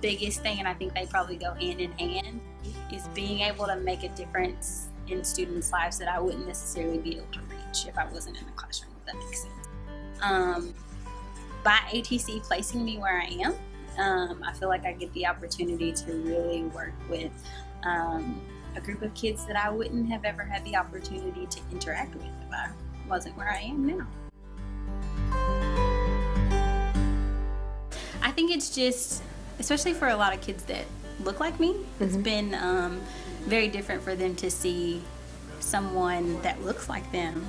biggest thing, and I think they probably go hand in hand, is being able to make a difference in students' lives that I wouldn't necessarily be able to reach if I wasn't in the classroom, if that makes sense. By ATC placing me where I am, I feel like I get the opportunity to really work with a group of kids that I wouldn't have ever had the opportunity to interact with if I wasn't where I am now. I think it's just, especially for a lot of kids that look like me, it's been very different for them to see someone that looks like them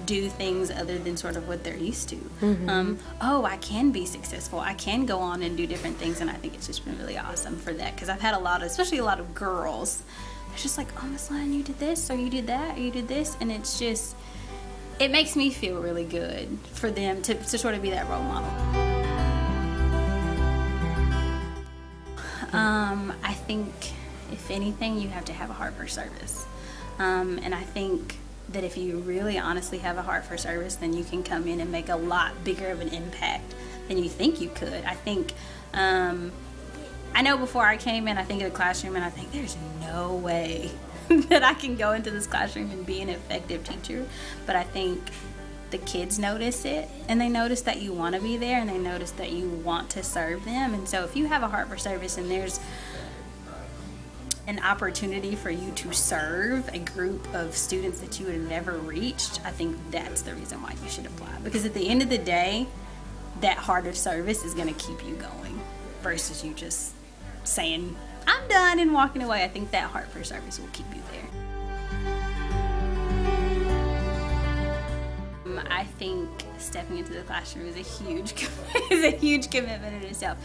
do things other than sort of what they're used to. Oh, I can be successful. I can go on and do different things, and I think it's just been really awesome for that, because I've had a lot of, especially a lot of girls, it's just like, oh, Miss Lunon, you did this, or you did that, or you did this, and it's just, it makes me feel really good for them to sort of be that role model. I think, if anything, you have to have a heart for service. And I think that if you really honestly have a heart for service, then you can come in and make a lot bigger of an impact than you think you could. I think, I know before I came in, I think of the classroom and I think there's no way that I can go into this classroom and be an effective teacher. But I think the kids notice it, and they notice that you want to be there, and they notice that you want to serve them. And so if you have a heart for service and there's an opportunity for you to serve a group of students that you would have never reached, I think that's the reason why you should apply. Because at the end of the day, that heart of service is going to keep you going versus you just saying, I'm done, and walking away. I think that heart for service will keep you there. I think stepping into the classroom is a huge commitment in itself.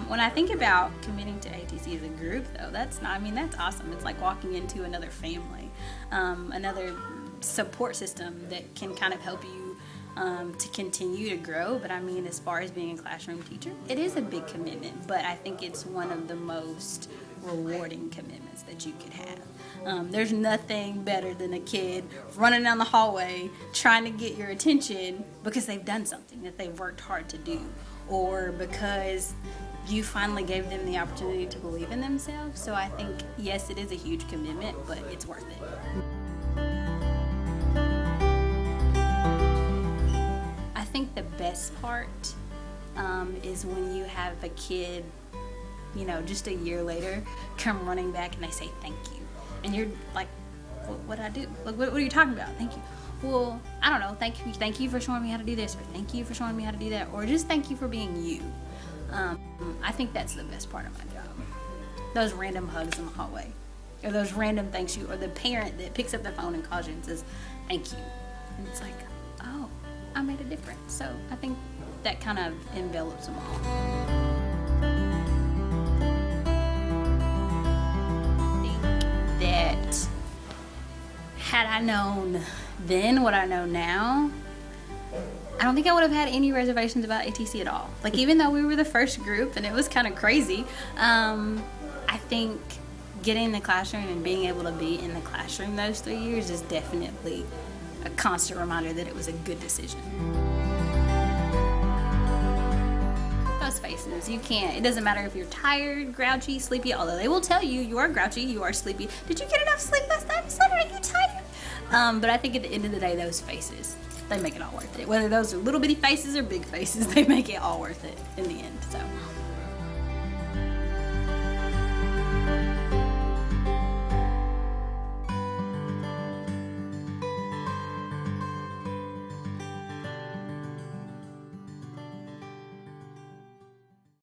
When I think about committing to ATC as a group, though, that's awesome. It's like walking into another family, another support system that can kind of help you to continue to grow. But I mean, as far as being a classroom teacher, it is a big commitment, but I think it's one of the most rewarding commitments that you could have. There's nothing better than a kid running down the hallway trying to get your attention because they've done something that they've worked hard to do, or because you finally gave them the opportunity to believe in themselves. So I think, yes, it is a huge commitment, but it's worth it. I think the best part is when you have a kid, you know, just a year later, come running back and they say thank you. And you're like, what did I do? Like, what are you talking about? Thank you. Well, I don't know. Thank you for showing me how to do this, or thank you for showing me how to do that, or just thank you for being you. I think that's the best part of my job. Those random hugs in the hallway, or those random thanks you, or the parent that picks up the phone and calls you and says thank you. And it's like, oh, I made a difference. So I think that kind of envelops them all. That had I known then what I know now, I don't think I would have had any reservations about ATC at all. Like, even though we were the first group and it was kind of crazy, I think getting in the classroom and being able to be in the classroom those 3 years is definitely a constant reminder that it was a good decision. Faces, you can't, it doesn't matter if you're tired, grouchy, sleepy, although they will tell you you are grouchy, you are sleepy. Did you get enough sleep last night? Are you tired? But I think at the end of the day, those faces, they make it all worth it. Whether those are little bitty faces or big faces, they make it all worth it in the end. So